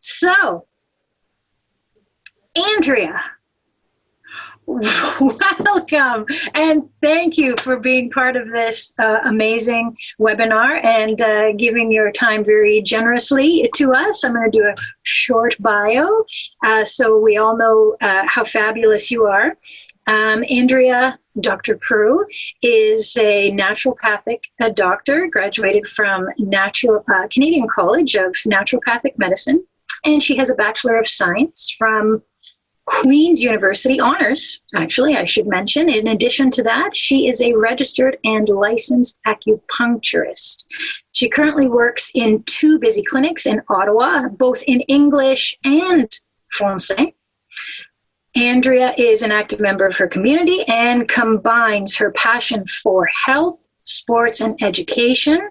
So, Andrea, welcome, and thank you for being part of this amazing webinar and giving your time very generously to us. I'm going to do a short bio so we all know how fabulous you are. Andrea, Dr. Proulx is a naturopathic doctor, graduated from Canadian College of Naturopathic Medicine, and she has a Bachelor of Science from Queen's University Honors, actually, I should mention. In addition to that, she is a registered and licensed acupuncturist. She currently works in 2 busy clinics in Ottawa, both in English and Francais. Andrea is an active member of her community and combines her passion for health, sports, and education.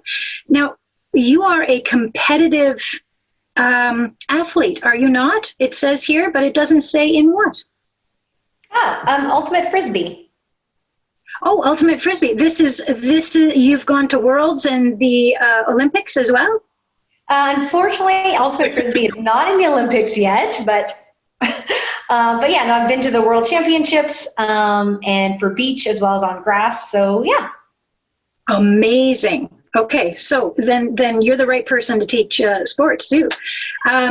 Now, you are a competitive athlete, are you not? It says here, but it doesn't say in what. Ultimate Frisbee. Oh, Ultimate Frisbee. This is you've gone to Worlds and the Olympics as well? Unfortunately, Ultimate Frisbee is not in the Olympics yet, but yeah, no, I've been to the World Championships and for beach as well as on grass. So yeah. Amazing. Okay, so then you're the right person to teach sports too.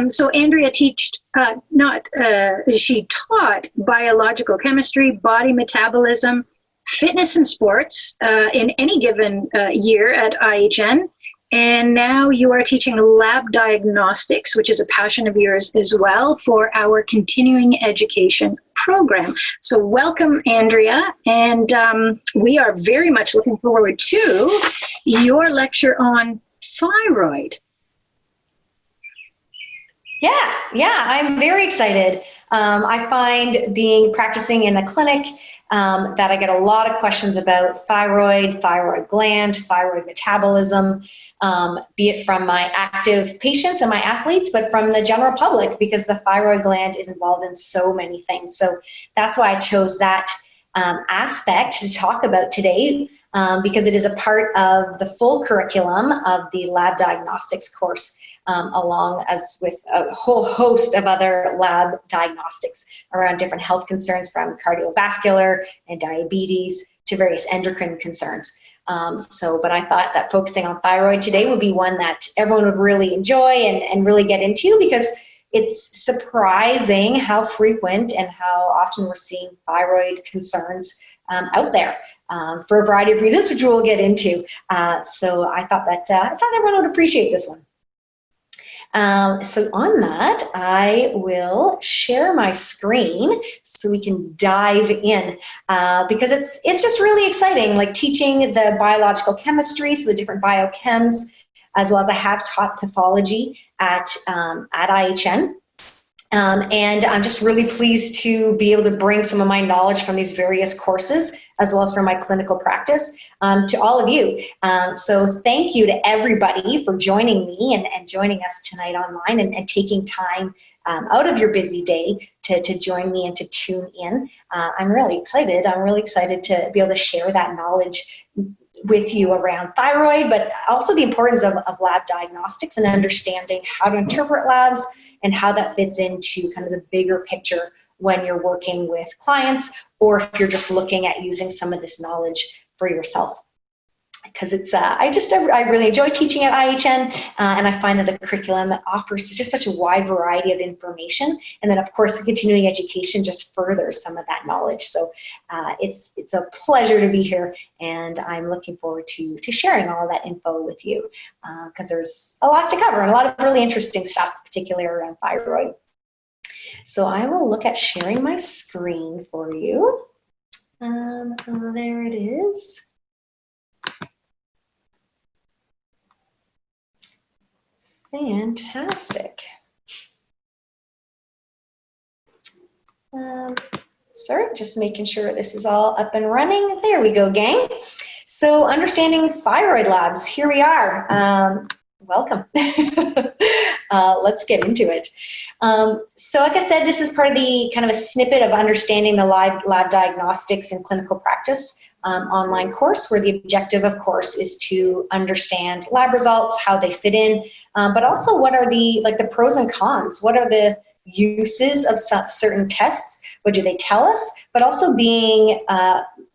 So Andrea she taught biological chemistry, body metabolism, fitness and sports in any given year at IHN. And now you are teaching lab diagnostics, which is a passion of yours as well, for our continuing education program. So welcome, Andrea, and we are very much looking forward to your lecture on thyroid. Yeah, I'm very excited. I find practicing in a clinic that I get a lot of questions about thyroid gland, thyroid metabolism, be it from my active patients and my athletes, but from the general public, because the thyroid gland is involved in so many things. So that's why I chose that aspect to talk about today, because it is a part of the full curriculum of the lab diagnostics course, along as with a whole host of other lab diagnostics around different health concerns, from cardiovascular and diabetes to various endocrine concerns. But I thought that focusing on thyroid today would be one that everyone would really enjoy and really get into, because it's surprising how frequent and how often we're seeing thyroid concerns out there for a variety of reasons, which we'll get into. So I thought everyone would appreciate this one. So on that, I will share my screen so we can dive in, because it's just really exciting, like teaching the biological chemistry, so the different biochems, as well as I have taught pathology at IHN. And I'm just really pleased to be able to bring some of my knowledge from these various courses, as well as from my clinical practice, to all of you. So thank you to everybody for joining me and joining us tonight online and taking time out of your busy day to join me and to tune in. I'm really excited. I'm really excited to be able to share that knowledge with you around thyroid, but also the importance of lab diagnostics and understanding how to interpret labs and how that fits into kind of the bigger picture when you're working with clients, or if you're just looking at using some of this knowledge for yourself. Because I really enjoy teaching at IHN, and I find that the curriculum offers just such a wide variety of information, and then of course the continuing education just furthers some of that knowledge. So it's a pleasure to be here, and I'm looking forward to sharing all of that info with you, because there's a lot to cover and a lot of really interesting stuff, particularly around thyroid. So I will look at sharing my screen for you. There it is. Fantastic. Sorry, just making sure this is all up and running. There we go, gang. So understanding thyroid labs, here we are. Welcome. Let's get into it. So like I said, this is part of the kind of a snippet of understanding the lab diagnostics and clinical practice online course where the objective, of course, is to understand lab results, how they fit in, but also what are the pros and cons. What are the uses of certain tests? What do they tell us? But also being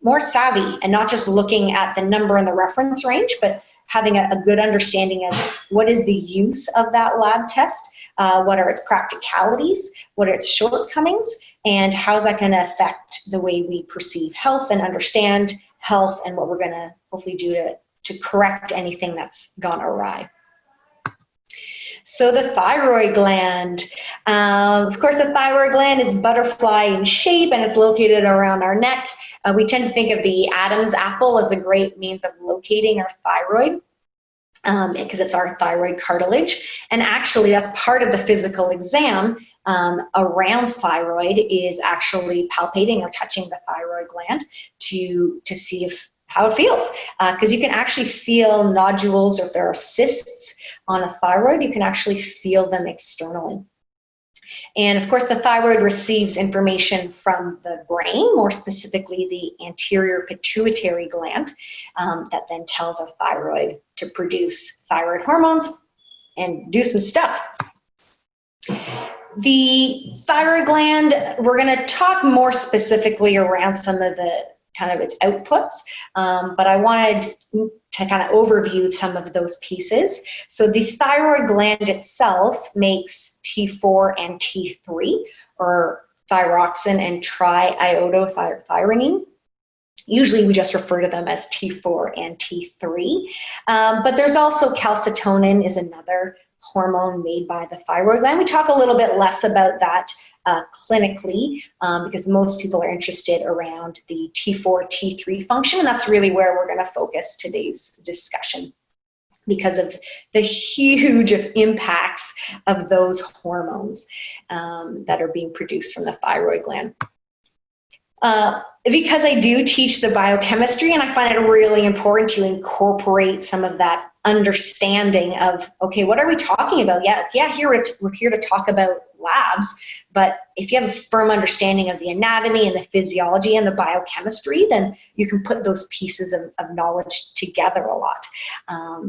more savvy and not just looking at the number and the reference range, but having a good understanding of what is the use of that lab test, what are its practicalities, what are its shortcomings, and how is that going to affect the way we perceive health and understand health, and what we're going to hopefully do to correct anything that's gone awry. So the thyroid gland, of course, the thyroid gland is butterfly in shape, and it's located around our neck. We tend to think of the Adam's apple as a great means of locating our thyroid because it's our thyroid cartilage. And actually, that's part of the physical exam around thyroid is actually palpating or touching the thyroid gland to see how it feels. Because you can actually feel nodules, or if there are cysts on a thyroid, you can actually feel them externally. And of course, the thyroid receives information from the brain, more specifically the anterior pituitary gland, that then tells our thyroid to produce thyroid hormones and do some stuff. The thyroid gland, we're going to talk more specifically around some of the kind of its outputs, but I wanted to kind of overview some of those pieces. So the thyroid gland itself makes T4 and T3, or thyroxine and triiodothyronine. Usually we just refer to them as T4 and T3, but there's also calcitonin is another hormone made by the thyroid gland. We talk a little bit less about that clinically because most people are interested around the T4, T3 function, and that's really where we're going to focus today's discussion because of the huge impacts of those hormones that are being produced from the thyroid gland. Because I do teach the biochemistry, and I find it really important to incorporate some of that understanding of, okay, what are we talking about? Yeah, we're here to talk about labs, but if you have a firm understanding of the anatomy and the physiology and the biochemistry, then you can put those pieces of knowledge together a lot.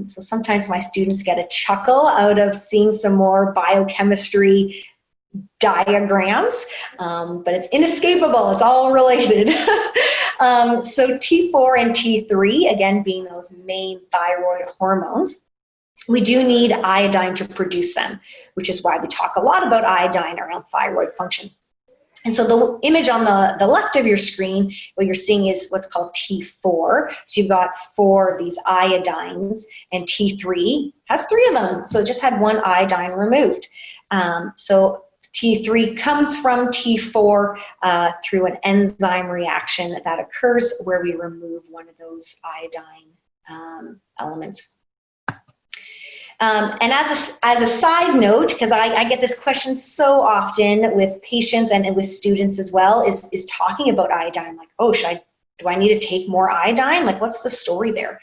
So sometimes my students get a chuckle out of seeing some more biochemistry diagrams, but it's inescapable. It's all related. So T4 and T3, again, being those main thyroid hormones, we do need iodine to produce them, which is why we talk a lot about iodine around thyroid function. And so the image on the left of your screen, what you're seeing is what's called T4. So you've got 4 of these iodines, and T3 has 3 of them. So it just had 1 iodine removed. So T3 comes from T4 through an enzyme reaction that occurs where we remove one of those iodine elements. And as a side note, because I get this question so often with patients and with students as well, is talking about iodine. Like, oh, do I need to take more iodine? Like, what's the story there?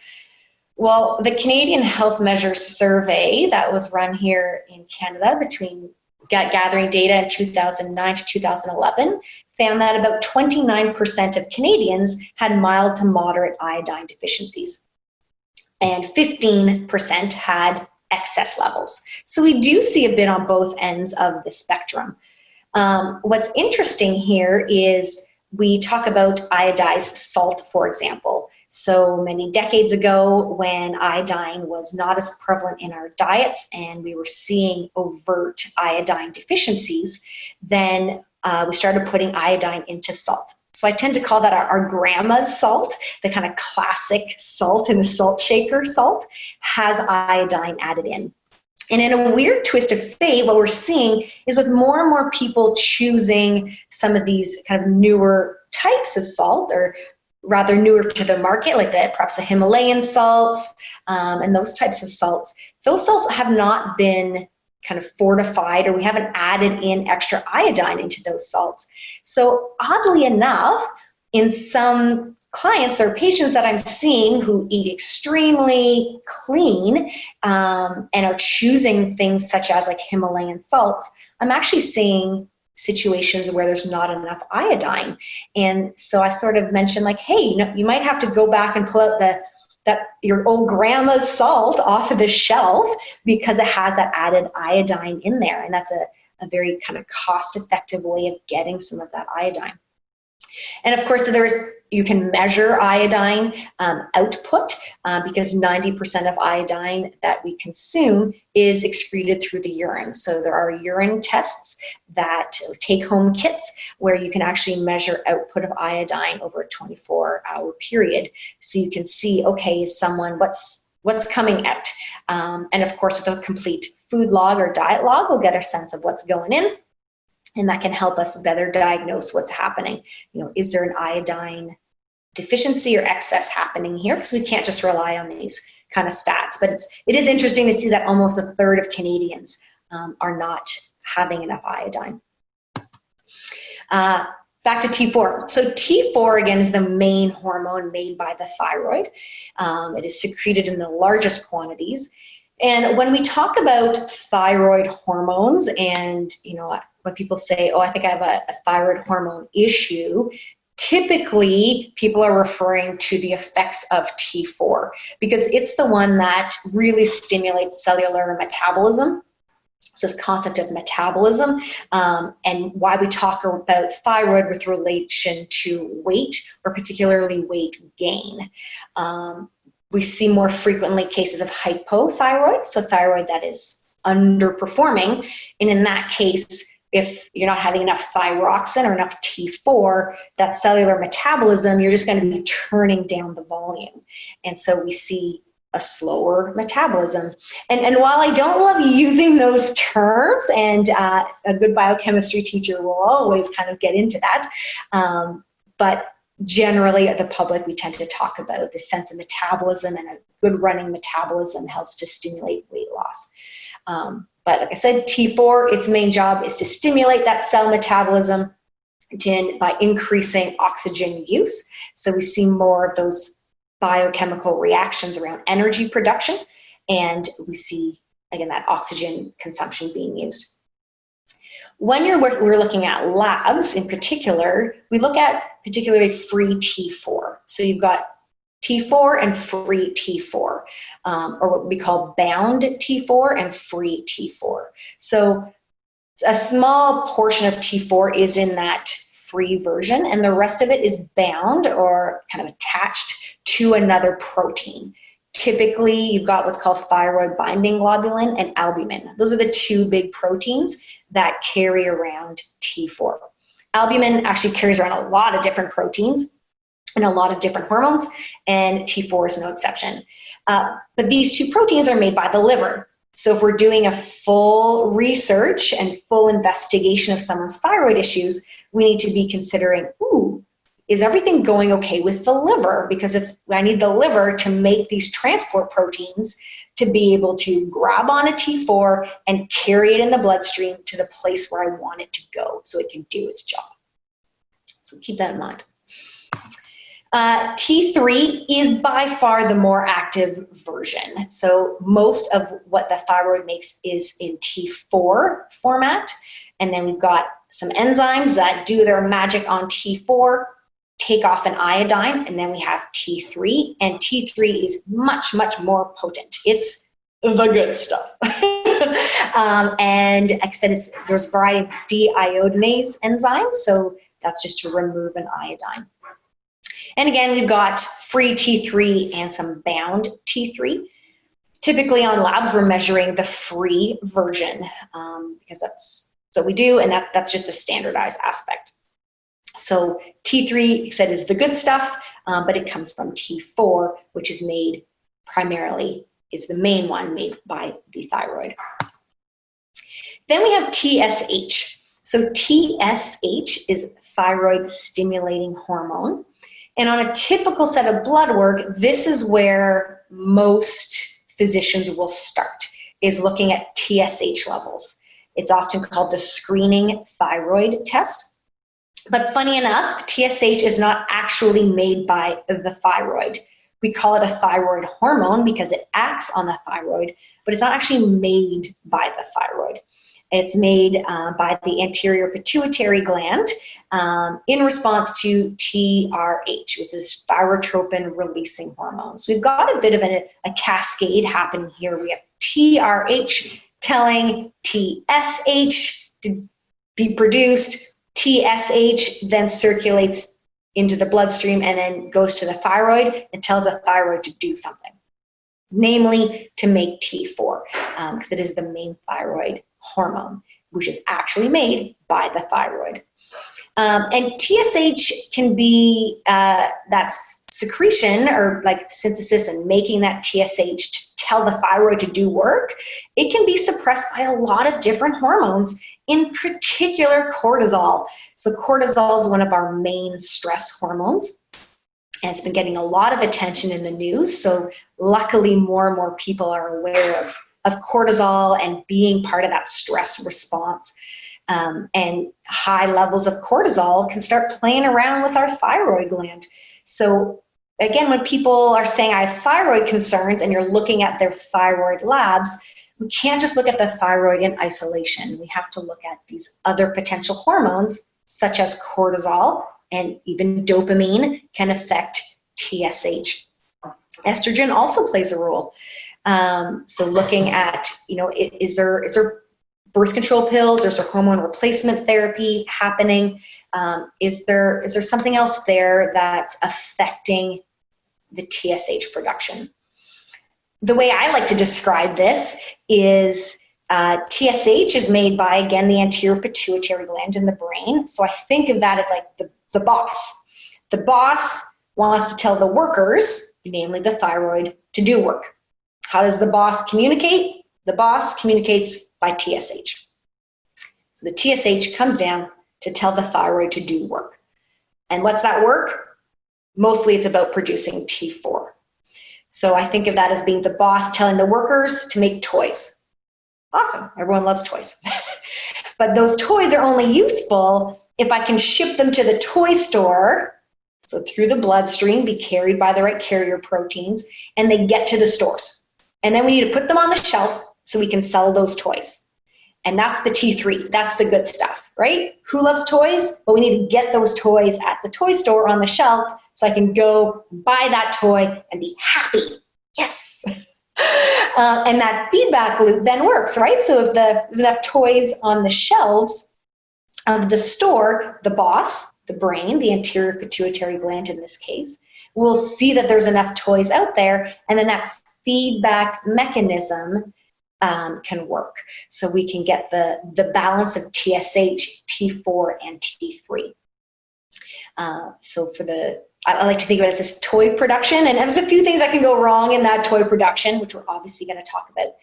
Well, the Canadian Health Measures Survey that was run here in Canada between gathering data in 2009 to 2011 found that about 29% of Canadians had mild to moderate iodine deficiencies, and 15% had excess levels. So we do see a bit on both ends of the spectrum. What's interesting here is we talk about iodized salt, for example. So many decades ago, when iodine was not as prevalent in our diets and we were seeing overt iodine deficiencies, then we started putting iodine into salt. So I tend to call that our grandma's salt, the kind of classic salt in the salt shaker salt, has iodine added in. And in a weird twist of fate, what we're seeing is with more and more people choosing some of these kind of newer types of salt, or rather newer to the market, like perhaps the Himalayan salts and those types of salts, those salts have not been kind of fortified, or we haven't added in extra iodine into those salts. So oddly enough, in some clients or patients that I'm seeing who eat extremely clean and are choosing things such as like Himalayan salts, I'm actually seeing situations where there's not enough iodine. And so I sort of mentioned like, hey, you might have to go back and pull out your old grandma's salt off of the shelf because it has that added iodine in there. And that's a very kind of cost-effective way of getting some of that iodine. And of course, you can measure iodine output because 90% of iodine that we consume is excreted through the urine. So there are urine tests take-home kits where you can actually measure output of iodine over a 24-hour period. So you can see, okay, is someone, what's coming out? And of course, with a complete food log or diet log, we'll get a sense of what's going in. And that can help us better diagnose what's happening. Is there an iodine deficiency or excess happening here? Because we can't just rely on these kind of stats. But it is interesting to see that almost a third of Canadians are not having enough iodine. Back to T4. So T4, again, is the main hormone made by the thyroid. It is secreted in the largest quantities. And when we talk about thyroid hormones and, when people say, oh, I think I have a thyroid hormone issue, typically people are referring to the effects of T4 because it's the one that really stimulates cellular metabolism. So this concept of metabolism and why we talk about thyroid with relation to weight or particularly weight gain. We see more frequently cases of hypothyroid, so thyroid that is underperforming. And in that case, if you're not having enough thyroxine or enough T4, that cellular metabolism, you're just going to be turning down the volume. And so we see a slower metabolism. And while I don't love using those terms, and a good biochemistry teacher will always kind of get into that, but generally at the public, we tend to talk about the sense of metabolism, and a good running metabolism helps to stimulate weight loss. But like I said, T4, its main job is to stimulate that cell metabolism by increasing oxygen use. So we see more of those biochemical reactions around energy production, and we see, again, that oxygen consumption being used. When we're looking at labs in particular, we look at particularly free T4. So you've got T4 and free T4, or what we call bound T4 and free T4. So a small portion of T4 is in that free version, and the rest of it is bound or kind of attached to another protein. Typically, you've got what's called thyroid binding globulin and albumin. Those are the two big proteins that carry around T4. Albumin actually carries around a lot of different proteins and a lot of different hormones, and T4 is no exception. But these two proteins are made by the liver. So if we're doing a full research and full investigation of someone's thyroid issues, we need to be considering, is everything going okay with the liver? Because if I need the liver to make these transport proteins to be able to grab on a T4 and carry it in the bloodstream to the place where I want it to go so it can do its job. So keep that in mind. T3 is by far the more active version. So most of what the thyroid makes is in T4 format. And then we've got some enzymes that do their magic on T4, take off an iodine, and then we have T3, and T3 is much, much more potent. It's the good stuff. And like I said, there's a variety of deiodinase enzymes, so that's just to remove an iodine. And again, we've got free T3 and some bound T3. Typically on labs, we're measuring the free version because that's what we do, and that's just the standardized aspect. So T3, like I said, is the good stuff, but it comes from T4, which is made primarily, is the main one made by the thyroid. Then we have TSH. So TSH is thyroid stimulating hormone. And on a typical set of blood work, this is where most physicians will start, is looking at TSH levels. It's often called the screening thyroid test. But funny enough, TSH is not actually made by the thyroid. We call it a thyroid hormone because it acts on the thyroid, but it's not actually made by the thyroid. It's made by the anterior pituitary gland in response to TRH, which is thyrotropin releasing hormones. We've got a bit of a cascade happening here. We have TRH telling TSH to be produced. TSH then circulates into the bloodstream and then goes to the thyroid and tells the thyroid to do something, namely to make T4, because it is the main thyroid hormone, which is actually made by the thyroid. And TSH can be that secretion or like synthesis and making that TSH to tell the thyroid to do work. It can be suppressed by a lot of different hormones, in particular cortisol. So cortisol is one of our main stress hormones, and it's been getting a lot of attention in the news. So luckily more and more people are aware of cortisol and being part of that stress response. And high levels of cortisol can start playing around with our thyroid gland. So again, when people are saying I have thyroid concerns and you're looking at their thyroid labs, we can't just look at the thyroid in isolation. We have to look at these other potential hormones, such as cortisol, and even dopamine can affect TSH. Estrogen also plays a role. So looking at, is there birth control pills? Is there hormone replacement therapy happening? Is there something else there that's affecting the TSH production? The way I like to describe this is TSH is made by, again, the anterior pituitary gland in the brain. So I think of that as like the boss. The boss wants to tell the workers, namely the thyroid, to do work. How does the boss communicate? The boss communicates by TSH. So the TSH comes down to tell the thyroid to do work. And what's that work? Mostly it's about producing T4. So I think of that as being the boss telling the workers to make toys. Awesome, everyone loves toys. But those toys are only useful if I can ship them to the toy store, so through the bloodstream, be carried by the right carrier proteins, and they get to the stores. And then we need to put them on the shelf so we can sell those toys. And that's the T3, that's the good stuff, right? Who loves toys? Well, we need to get those toys at the toy store on the shelf so I can go buy that toy and be happy. Yes. And that feedback loop then works, right? So if there's enough toys on the shelves of the store, the boss, the brain, the anterior pituitary gland in this case, will see that there's enough toys out there, and then that feedback mechanism can work. So we can get the balance of TSH, T4, and T3. So I like to think of it as this toy production, and there's a few things that can go wrong in that toy production, which we're obviously going to talk about.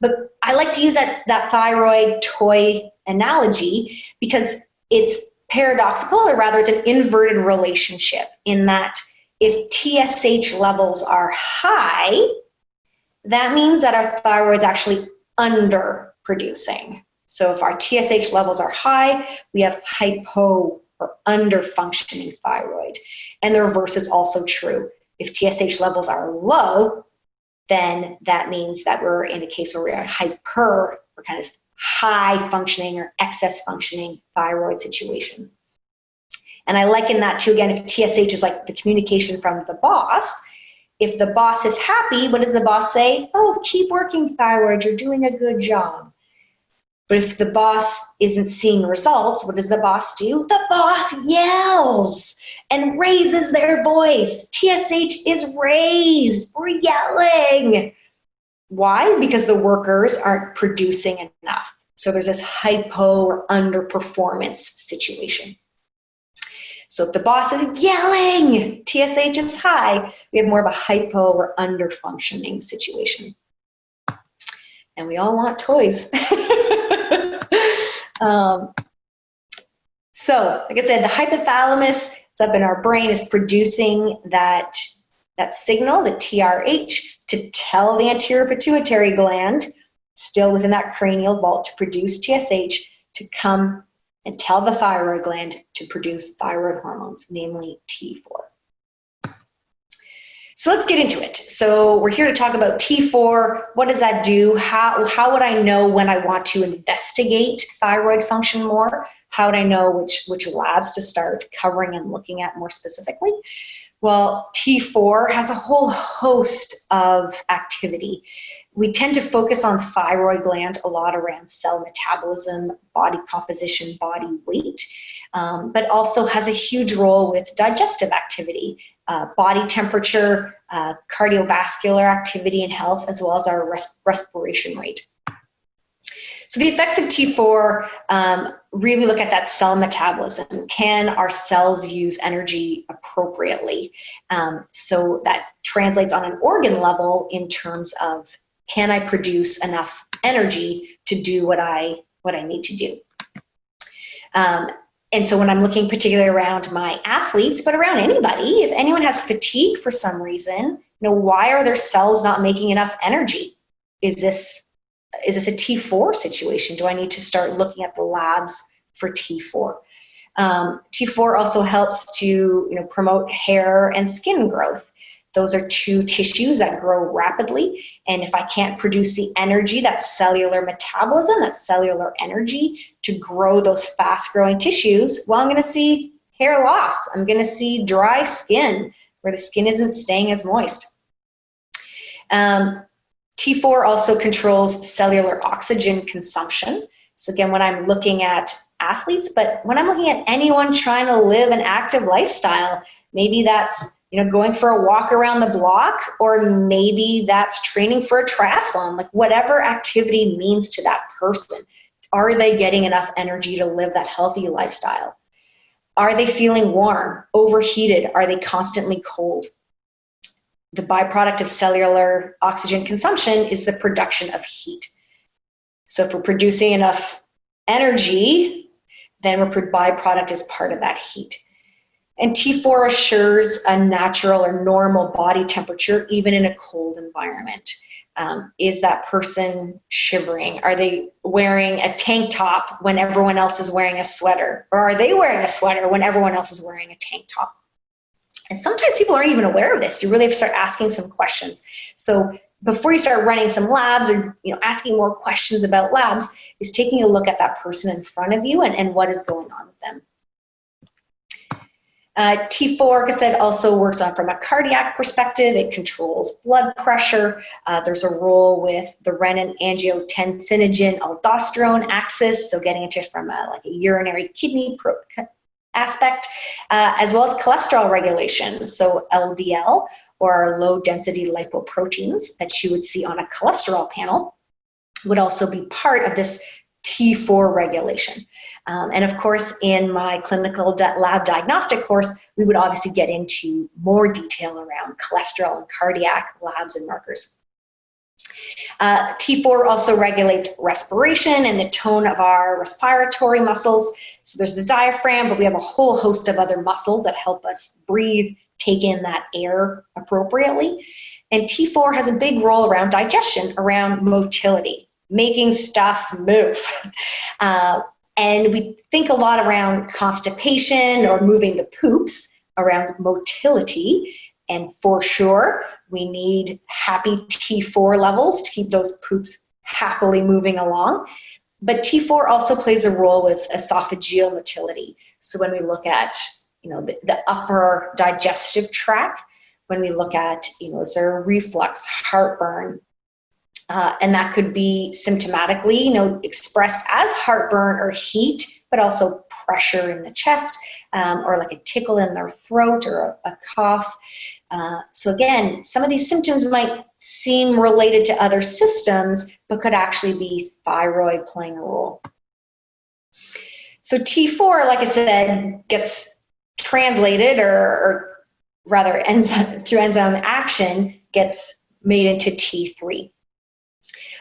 But I like to use that thyroid toy analogy because it's paradoxical, or rather it's an inverted relationship, in that if TSH levels are high, that means that our thyroid's actually underproducing. So if our TSH levels are high, we have hypo, or under-functioning thyroid. And the reverse is also true. If TSH levels are low, then that means that we're in a case where we are hyper, or kind of high-functioning or excess-functioning thyroid situation. And I liken that to, again, if TSH is like the communication from the boss, if the boss is happy, what does the boss say? Oh, keep working, thyroid, you're doing a good job. But if the boss isn't seeing results, what does the boss do? The boss yells and raises their voice. TSH is raised. We're yelling. Why? Because the workers aren't producing enough. So there's this hypo or underperformance situation. So if the boss is yelling, TSH is high, we have more of a hypo or underfunctioning situation. And we all want toys. So, like I said, the hypothalamus, it's up in our brain, is producing that signal, the TRH, to tell the anterior pituitary gland, still within that cranial vault, to produce TSH, to come and tell the thyroid gland to produce thyroid hormones, namely T4. So let's get into it. So we're here to talk about T4. What does that do? How would I know when I want to investigate thyroid function more? How would I know which labs to start covering and looking at more specifically? Well, T4 has a whole host of activity. We tend to focus on thyroid gland a lot around cell metabolism, body composition, body weight, but also has a huge role with digestive activity, body temperature, cardiovascular activity and health, as well as our respiration rate. So the effects of T4 really look at that cell metabolism. Can our cells use energy appropriately? So that translates on an organ level in terms of, can I produce enough energy to do what I need to do? And so when I'm looking particularly around my athletes, but around anybody, if anyone has fatigue for some reason, why are their cells not making enough energy? Is this a T4 situation? Do I need to start looking at the labs for T4? T4 also helps to promote hair and skin growth. Those are two tissues that grow rapidly, and if I can't produce the energy, that cellular metabolism, that cellular energy to grow those fast-growing tissues, well, I'm going to see hair loss. I'm going to see dry skin where the skin isn't staying as moist. T4 also controls cellular oxygen consumption. So again, when I'm looking at athletes, but when I'm looking at anyone trying to live an active lifestyle, maybe that's going for a walk around the block, or maybe that's training for a triathlon, like whatever activity means to that person. Are they getting enough energy to live that healthy lifestyle? Are they feeling warm, overheated? Are they constantly cold? The byproduct of cellular oxygen consumption is the production of heat. So if we're producing enough energy, then our byproduct is part of that heat. And T4 assures a natural or normal body temperature, even in a cold environment. Is that person shivering? Are they wearing a tank top when everyone else is wearing a sweater? Or are they wearing a sweater when everyone else is wearing a tank top? And sometimes people aren't even aware of this. You really have to start asking some questions. So before you start running some labs or asking more questions about labs, is taking a look at that person in front of you and what is going on with them. T4, like I said, also works on from a cardiac perspective. It controls blood pressure. There's a role with the renin-angiotensinogen-aldosterone axis, so getting into it from a urinary kidney aspect, as well as cholesterol regulation, so LDL, or low density lipoproteins that you would see on a cholesterol panel, would also be part of this T4 regulation. And of course, in my clinical lab diagnostic course, we would obviously get into more detail around cholesterol and cardiac labs and markers. T4 also regulates respiration and the tone of our respiratory muscles. So there's the diaphragm, but we have a whole host of other muscles that help us breathe, take in that air appropriately. And T4 has a big role around digestion, around motility, making stuff move. And we think a lot around constipation or moving the poops, around motility. And for sure, we need happy T4 levels to keep those poops happily moving along. But T4 also plays a role with esophageal motility. So when we look at, the upper digestive tract, when we look at, is there reflux, heartburn, and that could be symptomatically, expressed as heartburn or heat, but also pressure in the chest, or like a tickle in their throat or a cough. So again, some of these symptoms might seem related to other systems, but could actually be thyroid playing a role. So T4, like I said, gets translated, or rather through enzyme action, gets made into T3.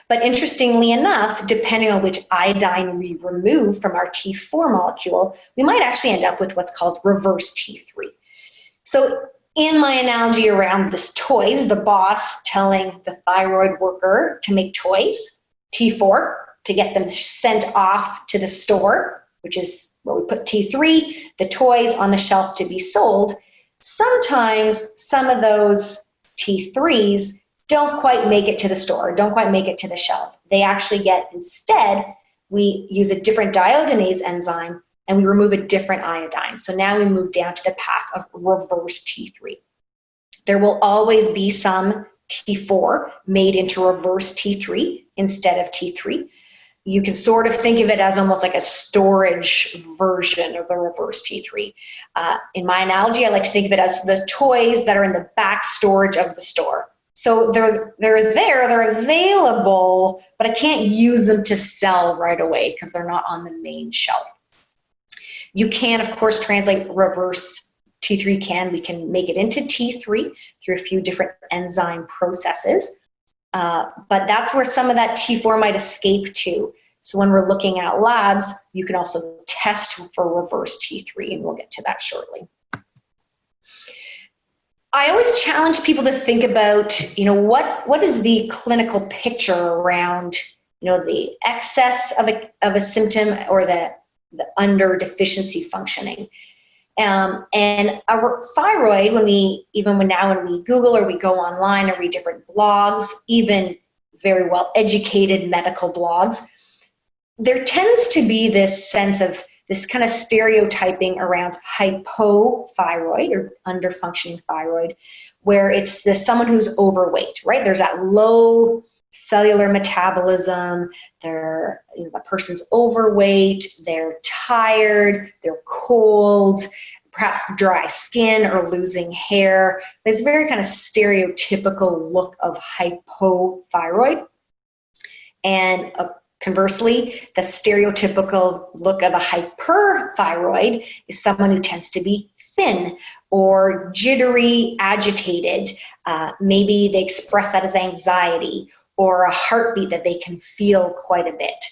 But interestingly enough, depending on which iodine we remove from our T4 molecule, we might actually end up with what's called reverse T3. So in my analogy around this toys, the boss telling the thyroid worker to make toys, T4, to get them sent off to the store, which is where we put T3, the toys on the shelf to be sold. Sometimes some of those T3s don't quite make it to the store, don't quite make it to the shelf. They actually get, instead, we use a different deiodinase enzyme and we remove a different iodine. So now we move down to the path of reverse T3. There will always be some T4 made into reverse T3 instead of T3. You can sort of think of it as almost like a storage version of the reverse T3. In my analogy, I like to think of it as the toys that are in the back storage of the store. So they're there, they're available, but I can't use them to sell right away because they're not on the main shelf. You can, of course, translate reverse T3 we can make it into T3 through a few different enzyme processes. But that's where some of that T4 might escape to. So when we're looking at labs, you can also test for reverse T3, and we'll get to that shortly. I always challenge people to think about, what is the clinical picture around, the excess of a symptom or the under deficiency functioning. And our thyroid, when we Google or we go online and read different blogs, even very well educated medical blogs, there tends to be this sense of this kind of stereotyping around hypothyroid or underfunctioning thyroid, where it's someone who's overweight, right? There's that low cellular metabolism, the person's overweight, they're tired, they're cold, perhaps dry skin or losing hair. There's a very kind of stereotypical look of hypothyroid. And conversely, the stereotypical look of a hyperthyroid is someone who tends to be thin or jittery, agitated. Maybe they express that as anxiety, or a heartbeat that they can feel quite a bit,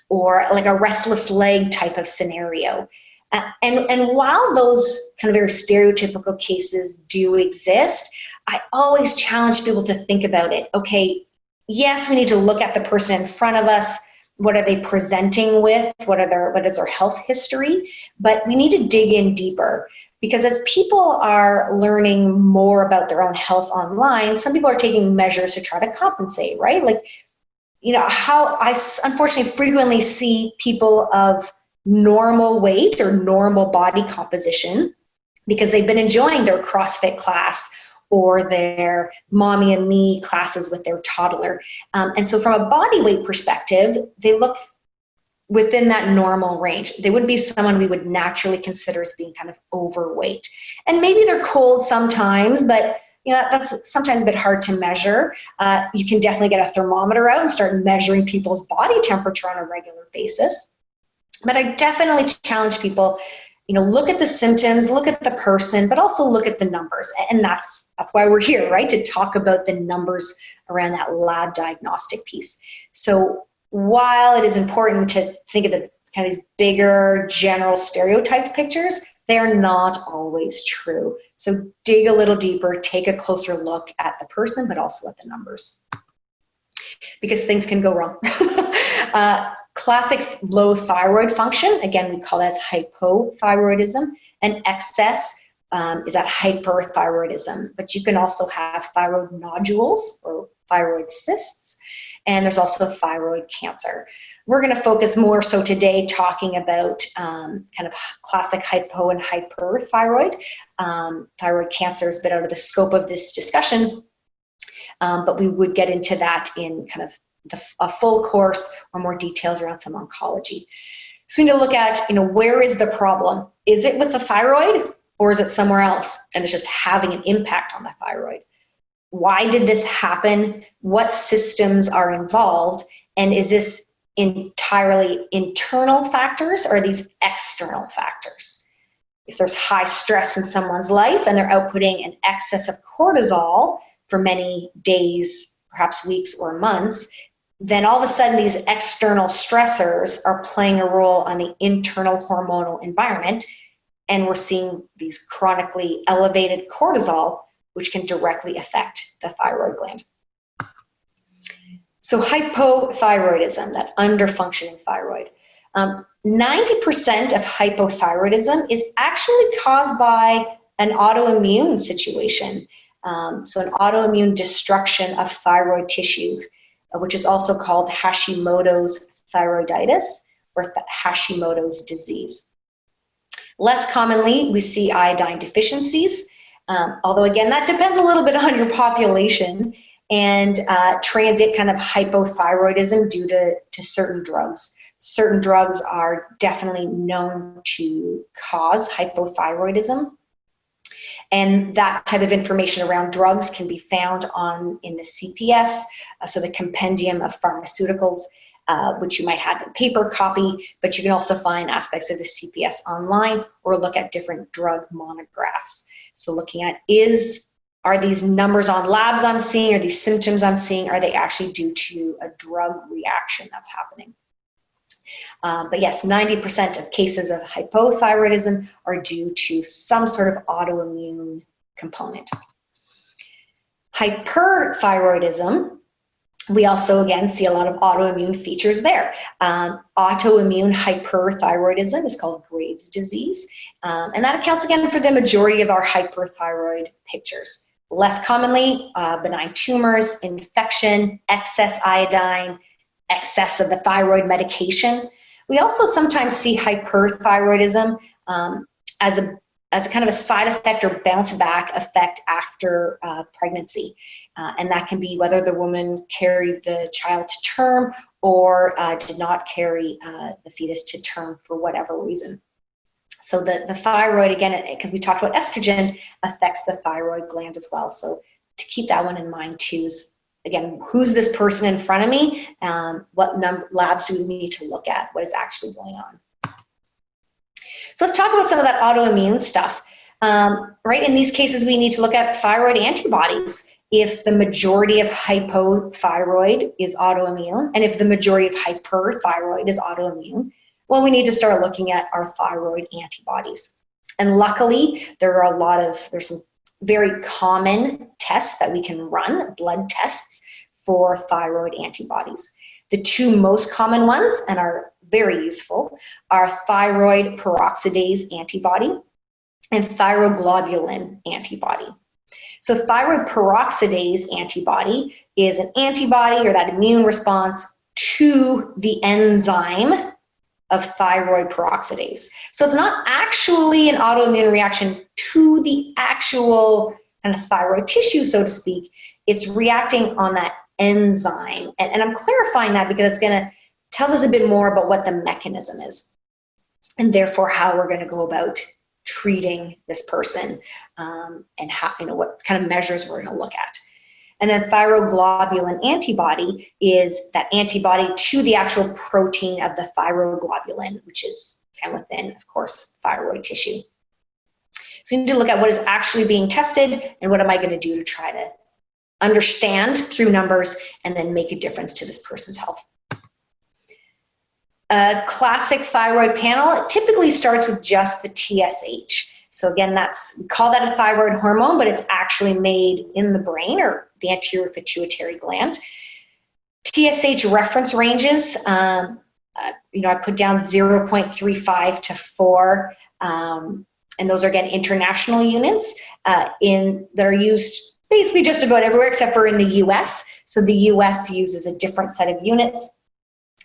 or like a restless leg type of scenario. And while those kind of very stereotypical cases do exist, I always challenge people to think about it. Okay, yes, we need to look at the person in front of us. What are they presenting with? What is their health history? But we need to dig in deeper, because as people are learning more about their own health online, some people are taking measures to try to compensate, right? Like, how I unfortunately frequently see people of normal weight or normal body composition because they've been enjoying their CrossFit class or their mommy and me classes with their toddler. And so from a body weight perspective, they look within that normal range. They wouldn't be someone we would naturally consider as being kind of overweight. And maybe they're cold sometimes, but that's sometimes a bit hard to measure. You can definitely get a thermometer out and start measuring people's body temperature on a regular basis. But I definitely challenge people, look at the symptoms, look at the person, but also look at the numbers. And that's why we're here, right? To talk about the numbers around that lab diagnostic piece. So while it is important to think of the kind of these bigger general stereotyped pictures, they are not always true. So dig a little deeper, take a closer look at the person, but also at the numbers, because things can go wrong. Classic low thyroid function, again, we call that as hypothyroidism, and excess is that hyperthyroidism. But you can also have thyroid nodules or thyroid cysts, and there's also thyroid cancer. We're going to focus more so today talking about kind of classic hypo and hyperthyroid. Thyroid cancer is a bit out of the scope of this discussion, but we would get into that in kind of a full course or more details around some oncology. So we need to look at, where is the problem? Is it with the thyroid or is it somewhere else and it's just having an impact on the thyroid? Why did this happen? What systems are involved? And is this entirely internal factors or are these external factors? If there's high stress in someone's life and they're outputting an excess of cortisol for many days, perhaps weeks or months, then all of a sudden these external stressors are playing a role on the internal hormonal environment, and we're seeing these chronically elevated cortisol, which can directly affect the thyroid gland. So hypothyroidism, that underfunctioning thyroid. 90% of hypothyroidism is actually caused by an autoimmune situation. So an autoimmune destruction of thyroid tissue, which is also called Hashimoto's thyroiditis or Hashimoto's disease. Less commonly, we see iodine deficiencies, although again, that depends a little bit on your population, and transient kind of hypothyroidism due to certain drugs. Certain drugs are definitely known to cause hypothyroidism. And that type of information around drugs can be found in the CPS, so the Compendium of Pharmaceuticals, which you might have in paper copy, but you can also find aspects of the CPS online or look at different drug monographs. So looking at are these numbers on labs I'm seeing, or these symptoms I'm seeing, are they actually due to a drug reaction that's happening? But yes, 90% of cases of hypothyroidism are due to some sort of autoimmune component. Hyperthyroidism, we also again see a lot of autoimmune features there. Autoimmune hyperthyroidism is called Graves' disease, and that accounts again for the majority of our hyperthyroid pictures. Less commonly, benign tumors, infection, excess iodine, excess of the thyroid medication. We also sometimes see hyperthyroidism as a kind of a side effect or bounce back effect after pregnancy. And that can be whether the woman carried the child to term or did not carry the fetus to term for whatever reason. So the thyroid, again, because we talked about estrogen, affects the thyroid gland as well. So to keep that one in mind too is, again, who's this person in front of me? What labs do we need to look at? What is actually going on? So let's talk about some of that autoimmune stuff. Right, in these cases, we need to look at thyroid antibodies. If the majority of hypothyroid is autoimmune, and if the majority of hyperthyroid is autoimmune, well, we need to start looking at our thyroid antibodies. And luckily, there's some very common tests that we can run, blood tests for thyroid antibodies. The two most common ones, and are very useful, are thyroid peroxidase antibody and thyroglobulin antibody. So thyroid peroxidase antibody is an antibody or that immune response to the enzyme of thyroid peroxidase. So it's not actually an autoimmune reaction to the actual kind of thyroid tissue, so to speak. It's reacting on that enzyme. And I'm clarifying that because it's going to tells us a bit more about what the mechanism is, and therefore how we're going to go about treating this person, and how, what kind of measures we're going to look at. And then thyroglobulin antibody is that antibody to the actual protein of the thyroglobulin, which is found within, of course, thyroid tissue. So you need to look at what is actually being tested and what am I going to do to try to understand through numbers and then make a difference to this person's health. A classic thyroid panel, it typically starts with just the TSH. So again, we call that a thyroid hormone, but it's actually made in the brain or the anterior pituitary gland. TSH reference ranges, I put down 0.35 to 4, and those are, again, international units that are used basically just about everywhere except for in the US. So the US uses a different set of units.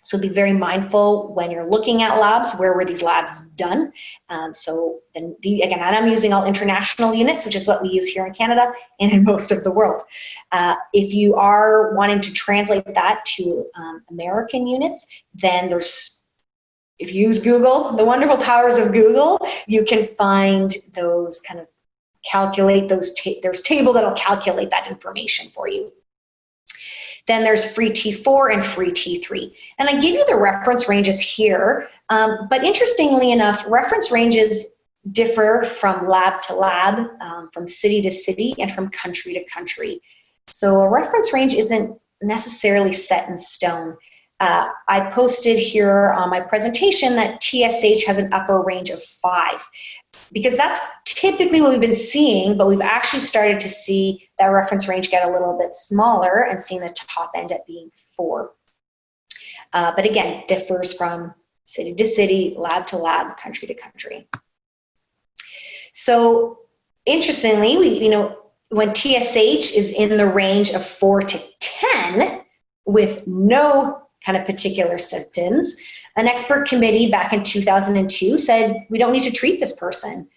So be very mindful when you're looking at labs, where were these labs done? Again, I'm using all international units, which is what we use here in Canada and in most of the world. If you are wanting to translate that to American units, then if you use Google, the wonderful powers of Google, you can find those kind of there's table that'll calculate that information for you. Then there's free T4 and free T3. And I give you the reference ranges here, but interestingly enough, reference ranges differ from lab to lab, from city to city, and from country to country. So a reference range isn't necessarily set in stone. I posted here on my presentation that TSH has an upper range of 5, because that's typically what we've been seeing, but we've actually started to see that reference range get a little bit smaller and seeing the top end at being 4. But again, differs from city to city, lab to lab, country to country. So interestingly, when TSH is in the range of 4 to 10 with no kind of particular symptoms, an expert committee back in 2002 said, we don't need to treat this person.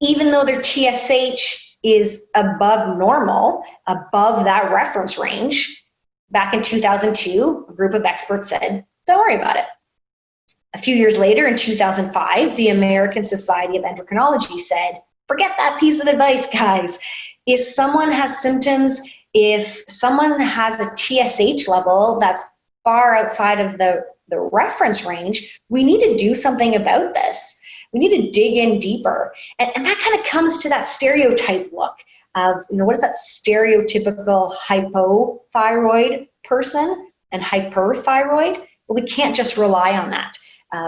Even though their TSH is above normal, above that reference range, back in 2002, a group of experts said, don't worry about it. A few years later, in 2005, the American Society of Endocrinology said, forget that piece of advice, guys. If someone has symptoms, if someone has a TSH level that's far outside of the reference range, we need to do something about this. We need to dig in deeper. And that kind of comes to that stereotype look of, what is that stereotypical hypothyroid person and hyperthyroid? Well, we can't just rely on that.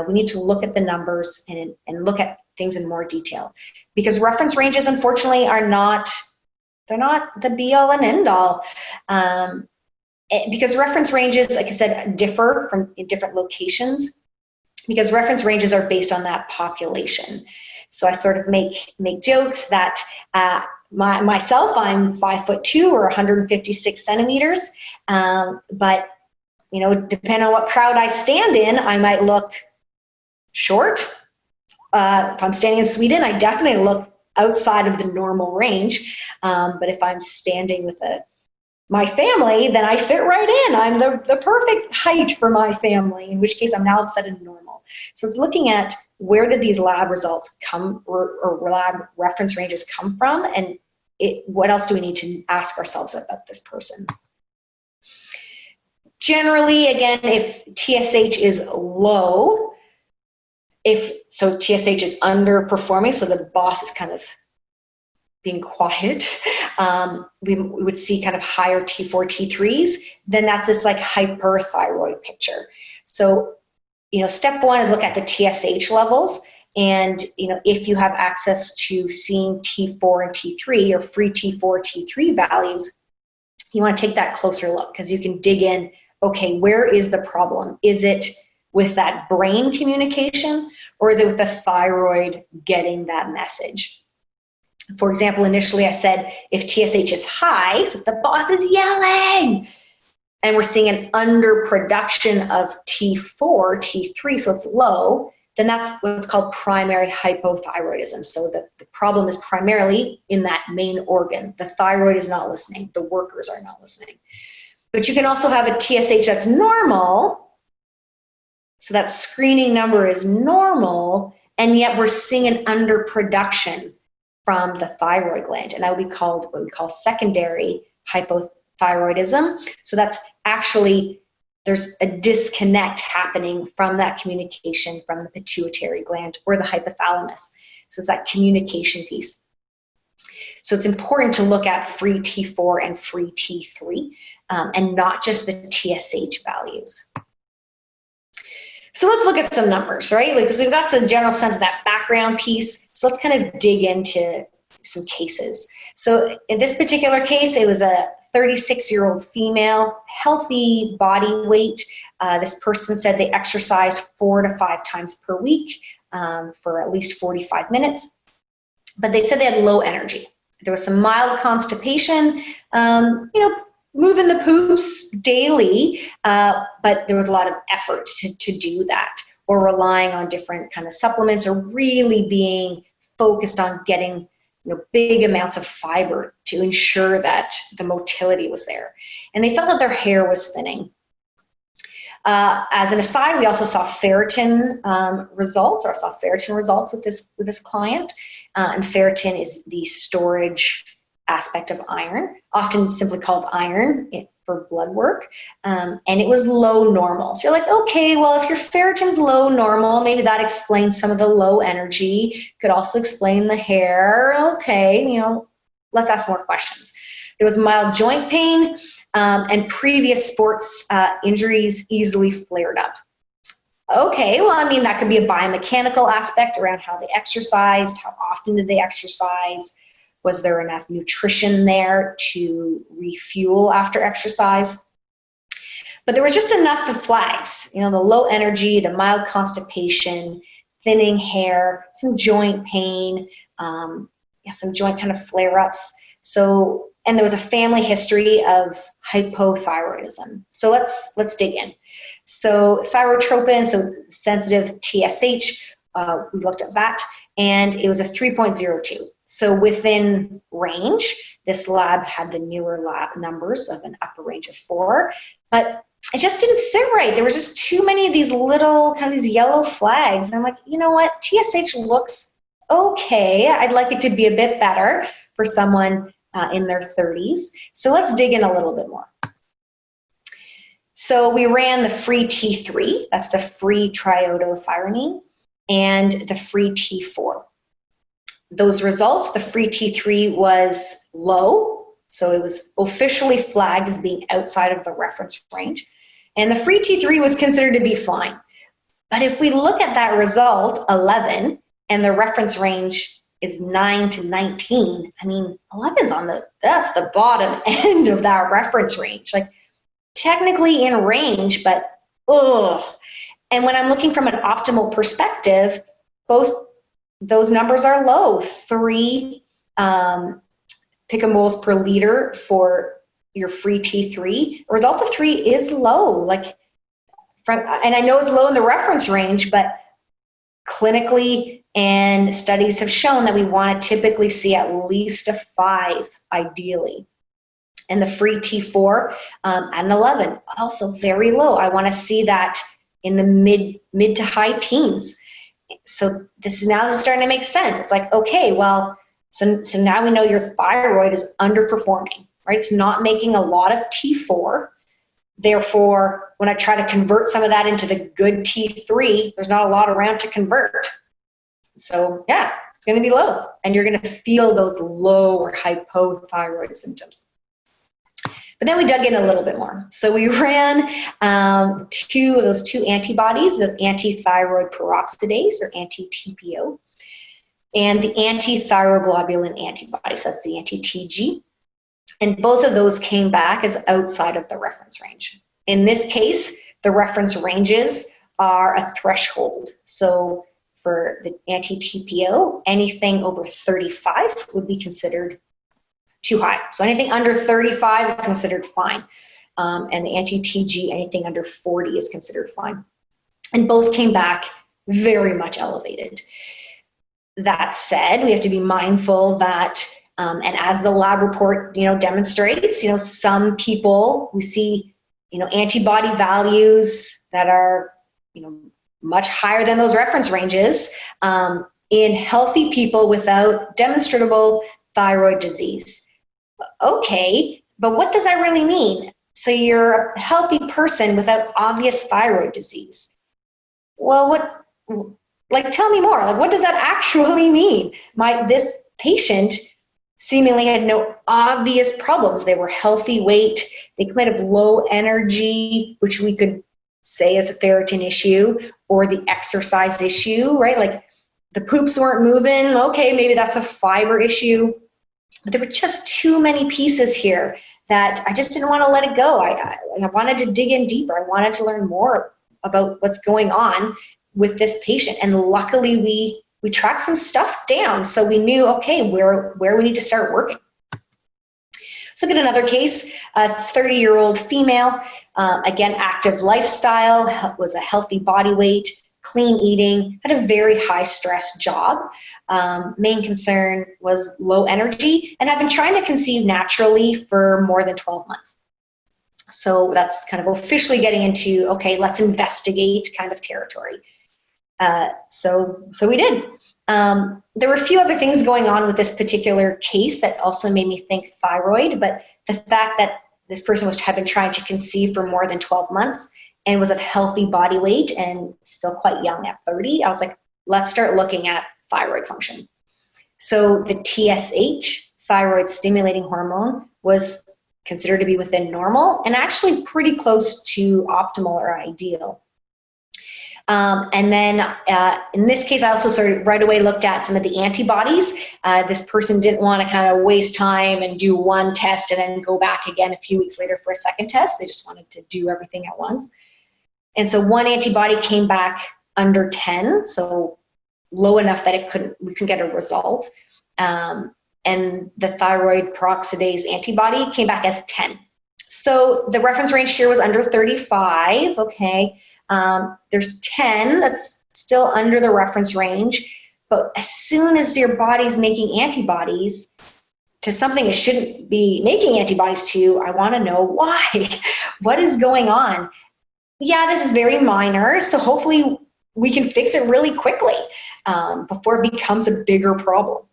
We need to look at the numbers and look at things in more detail, because reference ranges, unfortunately, they're not the be all and end all. Because reference ranges, like I said, differ from in different locations, because reference ranges are based on that population. So I sort of make jokes that myself, I'm 5'2" or 156 centimeters, but depending on what crowd I stand in, I might look short. If I'm standing in Sweden, I definitely look outside of the normal range. But if I'm standing with my family, then I fit right in. I'm the perfect height for my family, in which case I'm now all of a sudden normal. So it's looking at where did these lab results come, or lab reference ranges come from, and what else do we need to ask ourselves about this person? Generally, again, if TSH is low, so TSH is underperforming, so the boss is kind of being quiet, we would see kind of higher T4, T3s, then that's this like hyperthyroid picture. So, step one is look at the TSH levels, and, if you have access to seeing T4 and T3 or free T4, T3 values, you want to take that closer look, because you can dig in, okay, where is the problem? Is it with that brain communication, or is it with the thyroid getting that message? For example, initially I said if TSH is high, so if the boss is yelling, and we're seeing an underproduction of T4, T3, so it's low, then that's what's called primary hypothyroidism. So the problem is primarily in that main organ. The thyroid is not listening. The workers are not listening. But you can also have a TSH that's normal, so that screening number is normal, and yet we're seeing an underproduction from the thyroid gland, and that would be called what we call secondary hypothyroidism. So that's actually, there's a disconnect happening from that communication from the pituitary gland or the hypothalamus. So it's that communication piece. So it's important to look at free T4 and free T3, and not just the TSH values. So let's look at some numbers, right? Because we've got some general sense of that background piece. So let's kind of dig into some cases. So in this particular case, it was a 36-year-old female, healthy body weight. This person said they exercised 4 to 5 times per week for at least 45 minutes. But they said they had low energy. There was some mild constipation, moving the poops daily, but there was a lot of effort to do that, or relying on different kind of supplements, or really being focused on getting big amounts of fiber to ensure that the motility was there. And they felt that their hair was thinning. As an aside, we also saw ferritin results, with this client. And ferritin is the storage aspect of iron, often simply called iron for blood work, and it was low normal. So you're like, okay, well, if your ferritin's low normal, maybe that explains some of the low energy, could also explain the hair. Okay, let's ask more questions. There was mild joint pain, and previous sports injuries easily flared up. Okay, well, that could be a biomechanical aspect around how they exercised, how often did they exercise, was there enough nutrition there to refuel after exercise? But there was just enough of flags, the low energy, the mild constipation, thinning hair, some joint pain, some joint kind of flare-ups. So, and there was a family history of hypothyroidism. So let's dig in. So thyrotropin, so sensitive TSH, we looked at that, and it was a 3.02. So within range. This lab had the newer lab numbers of an upper range of 4, but it just didn't sit right. There was just too many of these little, kind of these yellow flags. And I'm like, you know what? TSH looks okay. I'd like it to be a bit better for someone in their 30s. So let's dig in a little bit more. So we ran the free T3, that's the free triiodothyronine, and the free T4. Those results, the free T3 was low, so it was officially flagged as being outside of the reference range, and the free T3 was considered to be fine. But if we look at that result, 11, and the reference range is 9 to 19, I mean, 11's that's the bottom end of that reference range. Like, technically in range, but ugh. And when I'm looking from an optimal perspective, both those numbers are low. 3 picomoles per liter for your free T3. A result of 3 is low. Like, and I know it's low in the reference range, but clinically and studies have shown that we want to typically see at least a 5, ideally. And the free T4 at an 11, also very low. I want to see that in the mid to high teens. So this is starting to make sense. It's like, okay, well, so now we know your thyroid is underperforming, right? It's not making a lot of T4. Therefore, when I try to convert some of that into the good T3, there's not a lot around to convert. So yeah, it's going to be low, and you're going to feel those low or hypothyroid symptoms. But then we dug in a little bit more. So we ran 2 of those 2 antibodies of antithyroid peroxidase, or anti-TPO, and the antithyroglobulin antibody, so that's the anti-TG. And both of those came back as outside of the reference range. In this case, the reference ranges are a threshold. So for the anti-TPO, anything over 35 would be considered too high. So anything under 35 is considered fine. And the anti-TG, anything under 40 is considered fine. And both came back very much elevated. That said, we have to be mindful that, and as the lab report, demonstrates, some people, we see, antibody values that are, much higher than those reference ranges in healthy people without demonstrable thyroid disease. Okay, but what does that really mean? So you're a healthy person without obvious thyroid disease. Well, tell me more. Like, what does that actually mean? This patient seemingly had no obvious problems. They were healthy weight. They might have low energy, which we could say is a ferritin issue, or the exercise issue, right? Like, the poops weren't moving. Okay, maybe that's a fiber issue. But there were just too many pieces here that I just didn't want to let it go. I wanted to dig in deeper. I wanted to learn more about what's going on with this patient. And luckily we tracked some stuff down, so we knew, okay, where we need to start working. Let's look at another case, a 30-year-old female, again, active lifestyle, was a healthy body weight, clean eating, had a very high stress job. Main concern was low energy, and I've been trying to conceive naturally for more than 12 months. So that's kind of officially getting into, okay, let's investigate kind of territory. So we did. There were a few other things going on with this particular case that also made me think thyroid, but the fact that this person had been trying to conceive for more than 12 months and was of healthy body weight and still quite young at 30, I was like, let's start looking at thyroid function. So the TSH, thyroid stimulating hormone, was considered to be within normal and actually pretty close to optimal or ideal. And then in this case, I also sort of right away looked at some of the antibodies. This person didn't want to kind of waste time and do one test and then go back again a few weeks later for a second test. They just wanted to do everything at once. And so one antibody came back under 10, so low enough that we couldn't get a result. And and the thyroid peroxidase antibody came back as 10. So the reference range here was under 35, okay. There's 10, that's still under the reference range, but as soon as your body's making antibodies to something it shouldn't be making antibodies to, I want to know why. What is going on? Yeah, this is very minor, so hopefully we can fix it really quickly before it becomes a bigger problem.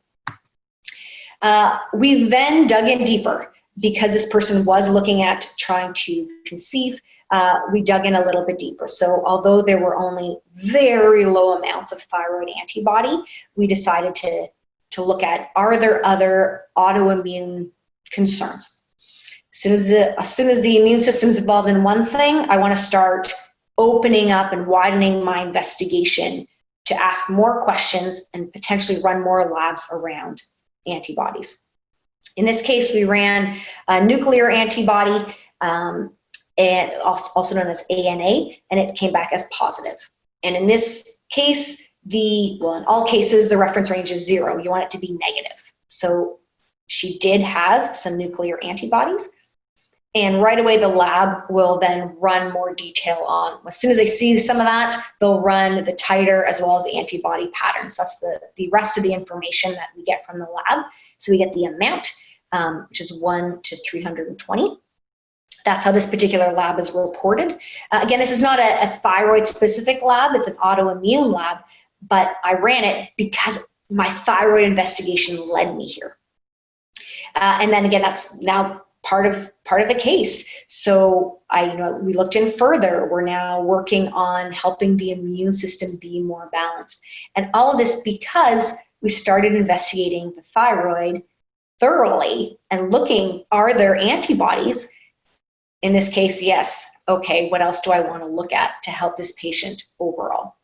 We then dug in deeper because this person was looking at trying to conceive. We dug in a little bit deeper. So although there were only very low amounts of thyroid antibody, we decided to look at, are there other autoimmune concerns? As soon as the immune system is involved in one thing, I want to start opening up and widening my investigation to ask more questions and potentially run more labs around antibodies. In this case, we ran a nuclear antibody, and also known as ANA, and it came back as positive. And in this case, in all cases, the reference range is 0. You want it to be negative. So she did have some nuclear antibodies. And right away, the lab will then run more detail on, as soon as they see some of that, they'll run the titer as well as the antibody patterns. That's the rest of the information that we get from the lab. So we get the amount, which is 1 to 320. That's how this particular lab is reported. Again, this is not a thyroid-specific lab. It's an autoimmune lab, but I ran it because my thyroid investigation led me here. And then again, that's now part of the case. So we looked in further. We're now working on helping the immune system be more balanced. And all of this because we started investigating the thyroid thoroughly and looking, are there antibodies? In this case, yes. Okay, what else do I want to look at to help this patient overall?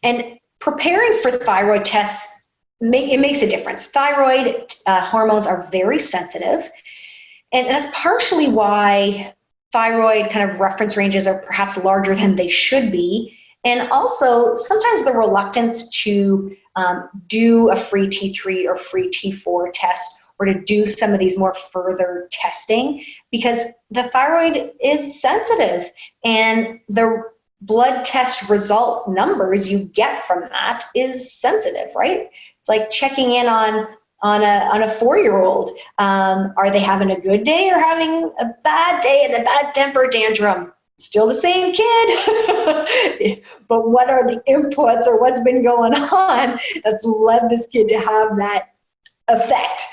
And preparing for thyroid tests, it makes a difference. Thyroid hormones are very sensitive, and that's partially why thyroid kind of reference ranges are perhaps larger than they should be. And also, sometimes the reluctance to do a free T3 or free T4 test, or to do some of these more further testing, because the thyroid is sensitive, and the blood test result numbers you get from that is sensitive, right? It's like checking in on a 4-year-old. Are they having a good day or having a bad day and a bad temper tantrum? Still the same kid, but what are the inputs or what's been going on that's led this kid to have that effect?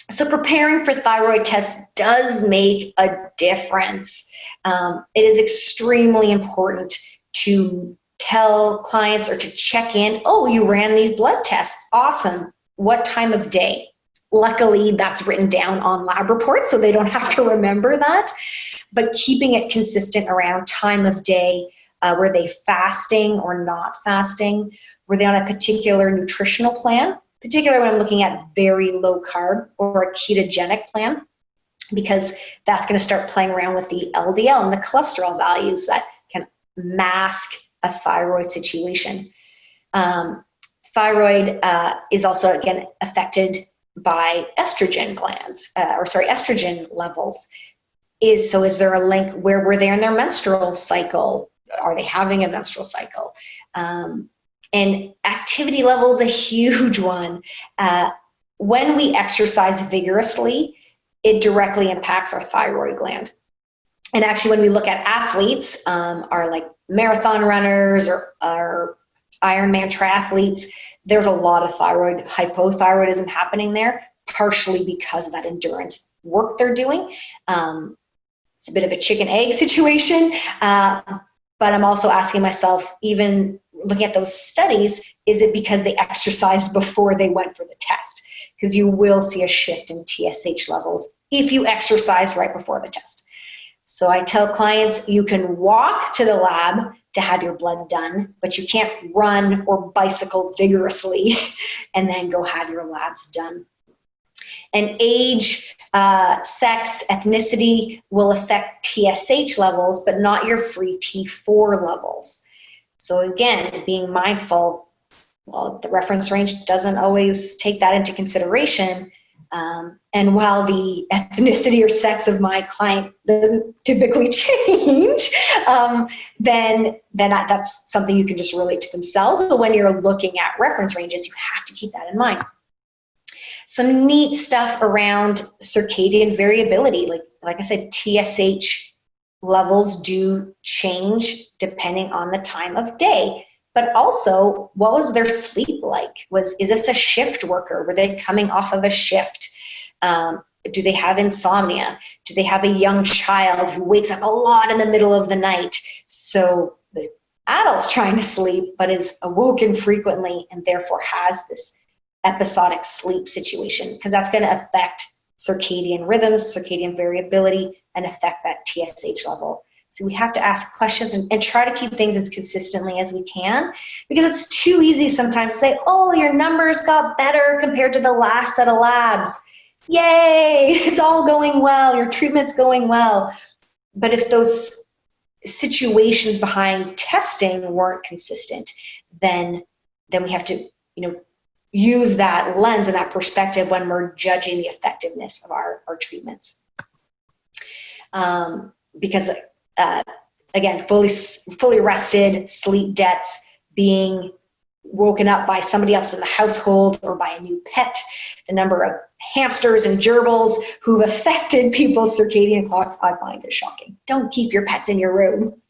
So preparing for thyroid tests does make a difference. It is extremely important to tell clients or to check in, oh, you ran these blood tests, awesome. What time of day? Luckily, that's written down on lab reports, so they don't have to remember that. But keeping it consistent around time of day, were they fasting or not fasting? Were they on a particular nutritional plan? Particularly when I'm looking at very low carb or a ketogenic plan, because that's going to start playing around with the LDL and the cholesterol values that can mask a thyroid situation. Thyroid is also, again, affected by estrogen glands, estrogen levels. Is there a link? Where were they in their menstrual cycle? Are they having a menstrual cycle? And activity level is a huge one. When we exercise vigorously, it directly impacts our thyroid gland. And actually, when we look at athletes, our like marathon runners or Ironman triathletes, there's a lot of hypothyroidism happening there, partially because of that endurance work they're doing. It's a bit of a chicken-egg situation, but I'm also asking myself, even looking at those studies, is it because they exercised before they went for the test? Because you will see a shift in TSH levels if you exercise right before the test. So I tell clients, you can walk to the lab to have your blood done, but you can't run or bicycle vigorously and then go have your labs done. And age, sex, ethnicity will affect TSH levels, but not your free T4 levels. So again, being mindful, Well, the reference range doesn't always take that into consideration. And while the ethnicity or sex of my client doesn't typically change, then that's something you can just relate to themselves. But when you're looking at reference ranges, you have to keep that in mind. Some neat stuff around circadian variability. Like I said, TSH levels do change depending on the time of day. But also, what was their sleep like? Is this a shift worker? Were they coming off of a shift? Do they have insomnia? Do they have a young child who wakes up a lot in the middle of the night? So the adult's trying to sleep, but is awoken frequently and therefore has this episodic sleep situation, because that's going to affect circadian rhythms, circadian variability, and affect that TSH level. So we have to ask questions and try to keep things as consistently as we can, because it's too easy sometimes to say, oh, your numbers got better compared to the last set of labs. Yay, it's all going well, your treatment's going well. But if those situations behind testing weren't consistent, then we have to, use that lens and that perspective when we're judging the effectiveness of our treatments. Because again, fully rested, sleep debts, being woken up by somebody else in the household or by a new pet, the number of hamsters and gerbils who've affected people's circadian clocks, I find is shocking. Don't keep your pets in your room.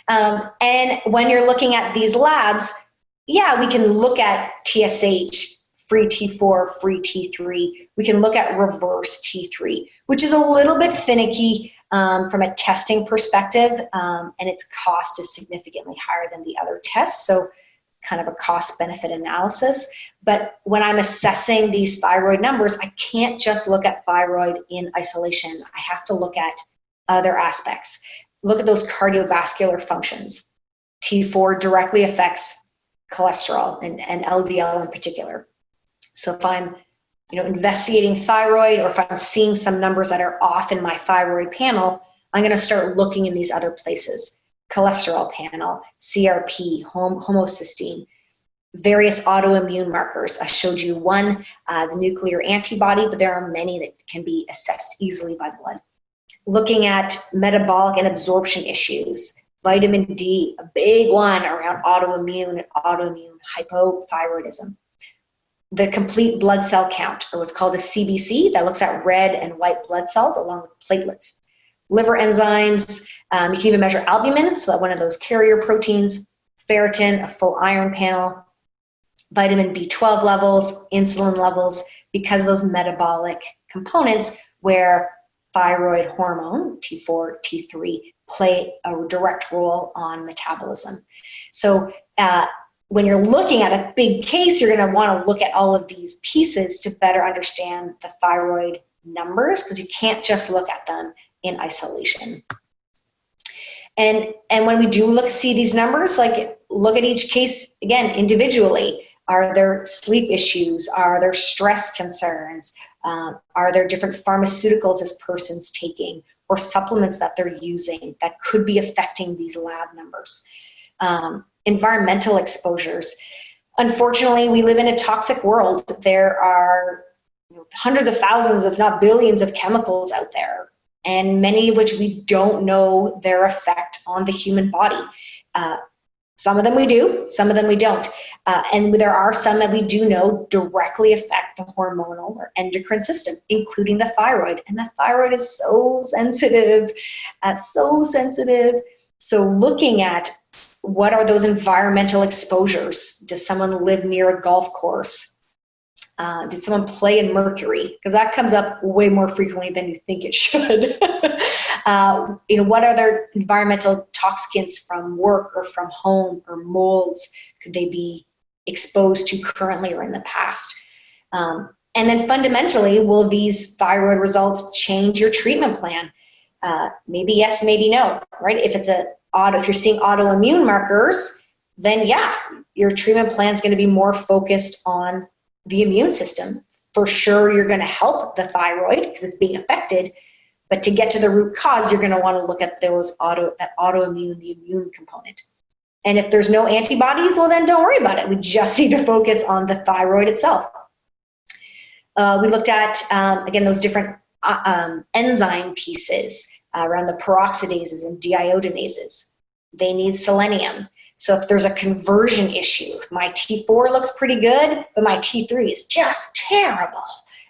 And when you're looking at these labs, yeah, we can look at TSH, free T4, free T3. We can look at reverse T3, which is a little bit finicky from a testing perspective, and its cost is significantly higher than the other tests, so kind of a cost-benefit analysis. But when I'm assessing these thyroid numbers, I can't just look at thyroid in isolation. I have to look at other aspects. Look at those cardiovascular functions. T4 directly affects cholesterol and LDL in particular. So if I'm investigating thyroid, or if I'm seeing some numbers that are off in my thyroid panel, I'm going to start looking in these other places. Cholesterol panel, CRP, homocysteine, various autoimmune markers. I showed you one, the nuclear antibody, but there are many that can be assessed easily by blood. Looking at metabolic and absorption issues, vitamin D, a big one around autoimmune hypothyroidism. The complete blood cell count, or what's called a CBC, that looks at red and white blood cells along with platelets. Liver enzymes, you can even measure albumin, so that one of those carrier proteins, ferritin, a full iron panel, vitamin B12 levels, insulin levels, because of those metabolic components where thyroid hormone, T4, T3, play a direct role on metabolism. So when you're looking at a big case, you're going to want to look at all of these pieces to better understand the thyroid numbers, because you can't just look at them in isolation. And when we do see these numbers, look at each case again individually. Are there sleep issues? Are there stress concerns? Are there different pharmaceuticals this person's taking, or supplements that they're using that could be affecting these lab numbers? Environmental exposures. Unfortunately, we live in a toxic world. There are hundreds of thousands, if not billions, of chemicals out there, and many of which we don't know their effect on the human body. Some of them we do, some of them we don't. And there are some that we do know directly affect the hormonal or endocrine system, including the thyroid. And the thyroid is so sensitive, so sensitive. So looking at what are those environmental exposures? Does someone live near a golf course? Did someone play in mercury? Because that comes up way more frequently than you think it should. What are their environmental toxicants from work or from home, or molds could they be exposed to currently or in the past? And then fundamentally, will these thyroid results change your treatment plan? Maybe yes, maybe no, right? If you're seeing autoimmune markers, then yeah, your treatment plan is going to be more focused on the immune system. For sure, you're going to help the thyroid because it's being affected, but to get to the root cause, you're going to want to look at that autoimmune, the immune component. And if there's no antibodies, well, then don't worry about it. We just need to focus on the thyroid itself. We looked at, again, those different enzyme pieces around the peroxidases and deiodinases. They need selenium. So if there's a conversion issue, if my T4 looks pretty good, but my T3 is just terrible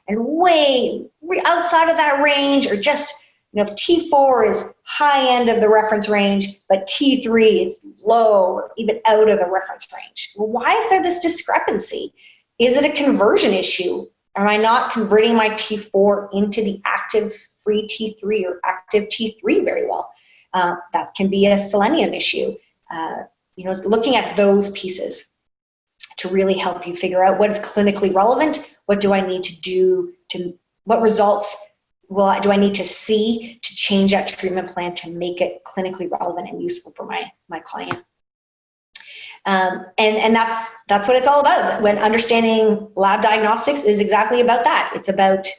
and way outside of that range, or just, you know, if T4 is high end of the reference range, but T3 is low or even out of the reference range. Well, why is there this discrepancy? Is it a conversion issue? Am I not converting my T4 into the active free T3 or active T3 very well? That can be a selenium issue. You know, looking at those pieces to really help you figure out what is clinically relevant, what do I need to do, what results do I need to see to change that treatment plan to make it clinically relevant and useful for my client. And that's what it's all about. When understanding lab diagnostics is exactly about that. It's about,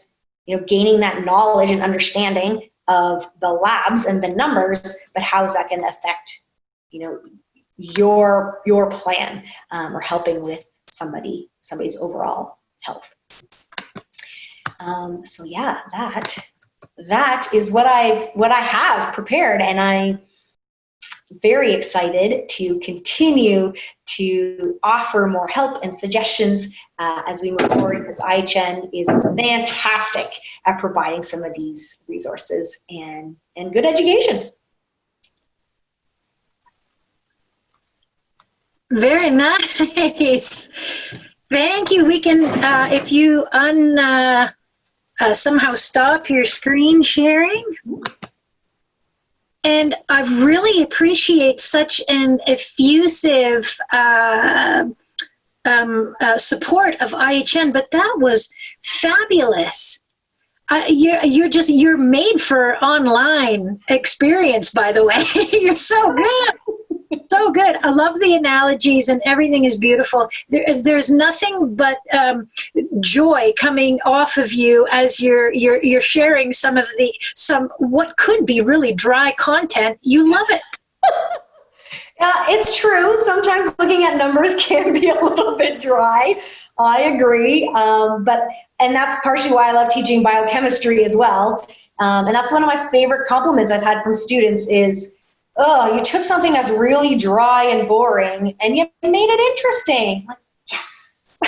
you know, gaining that knowledge and understanding of the labs and the numbers, but how is that going to affect, you know, your plan, or helping with somebody's overall health. So yeah, that is what I have prepared, and I'm very excited to continue to offer more help and suggestions as we move forward, because IHN is fantastic at providing some of these resources and good education. Very nice. Thank you. We can, if you somehow stop your screen sharing. And I really appreciate such an effusive support of IHN, but that was fabulous. You're made for online experience, by the way. You're so good. So good. I love the analogies, and everything is beautiful. There's nothing but joy coming off of you as you're sharing some what could be really dry content. You love it. It's true. Sometimes looking at numbers can be a little bit dry. I agree. And that's partially why I love teaching biochemistry as well. And that's one of my favorite compliments I've had from students is, oh, you took something that's really dry and boring and you made it interesting. Like, yes.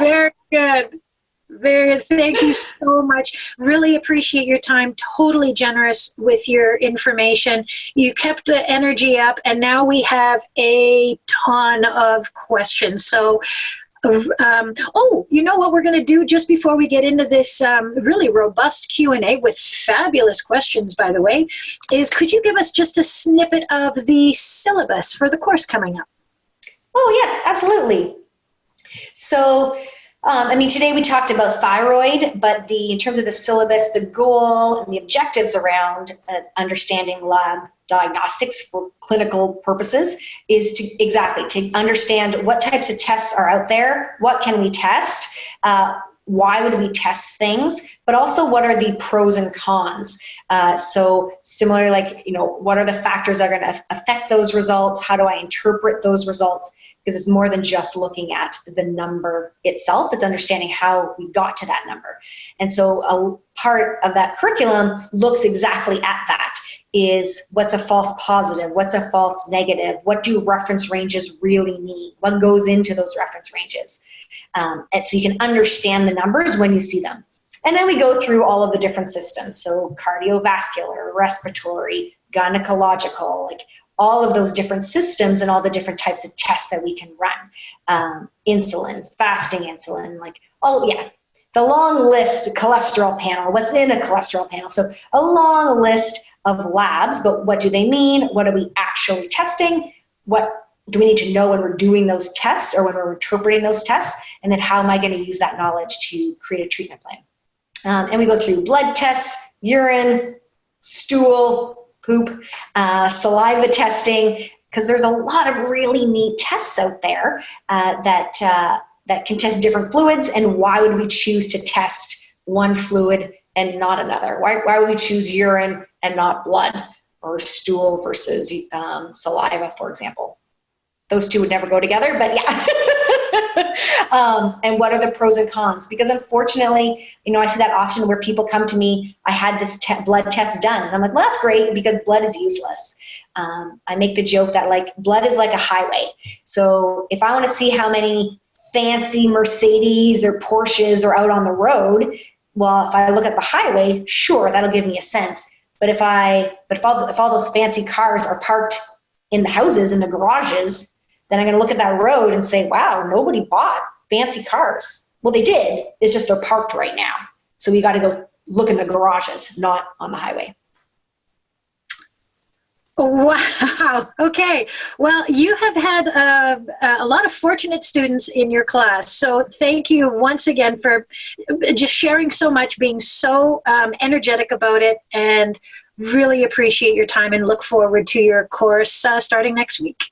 Very good. Thank you so much. Really appreciate your time. Totally generous with your information. You kept the energy up, and now we have a ton of questions. So, you know what we're going to do just before we get into this really robust Q&A with fabulous questions, by the way, is could you give us just a snippet of the syllabus for the course coming up? Oh, yes, absolutely. So, today we talked about thyroid, but in terms of the syllabus, the goal and the objectives around understanding lab diagnostics for clinical purposes is to understand what types of tests are out there, what can we test, why would we test things, but also what are the pros and cons. So similar, like, what are the factors that are going to affect those results? How do I interpret those results? Because it's more than just looking at the number itself. It's understanding how we got to that number. And so a part of that curriculum looks exactly at that. Is what's a false positive? What's a false negative? What do reference ranges really mean? What goes into those reference ranges? And so you can understand the numbers when you see them. And then we go through all of the different systems. So cardiovascular, respiratory, gynecological, like all of those different systems and all the different types of tests that we can run. Insulin, fasting insulin, the long list, cholesterol panel, what's in a cholesterol panel. So a long list of labs, but what do they mean? What are we actually testing? What do we need to know when we're doing those tests or when we're interpreting those tests? And then how am I going to use that knowledge to create a treatment plan? And we go through blood tests, urine, stool, poop, saliva testing, because there's a lot of really neat tests out there that can test different fluids. And why would we choose to test one fluid and not another? Why would we choose urine and not blood? or stool versus saliva, for example. Those two would never go together, but yeah. And what are the pros and cons? Because unfortunately, I see that often where people come to me, I had this blood test done. And I'm like, well, that's great because blood is useless. I make the joke that like blood is like a highway. So if I want to see how many fancy Mercedes or Porsches are out on the road, well, if I look at the highway, sure, that'll give me a sense. But if all those fancy cars are parked in the houses, in the garages, then I'm going to look at that road and say, wow, nobody bought fancy cars. Well, they did. It's just they're parked right now. So we got to go look in the garages, not on the highway. Wow. Okay. Well, you have had a lot of fortunate students in your class. So thank you once again for just sharing so much, being so energetic about it, and really appreciate your time and look forward to your course starting next week.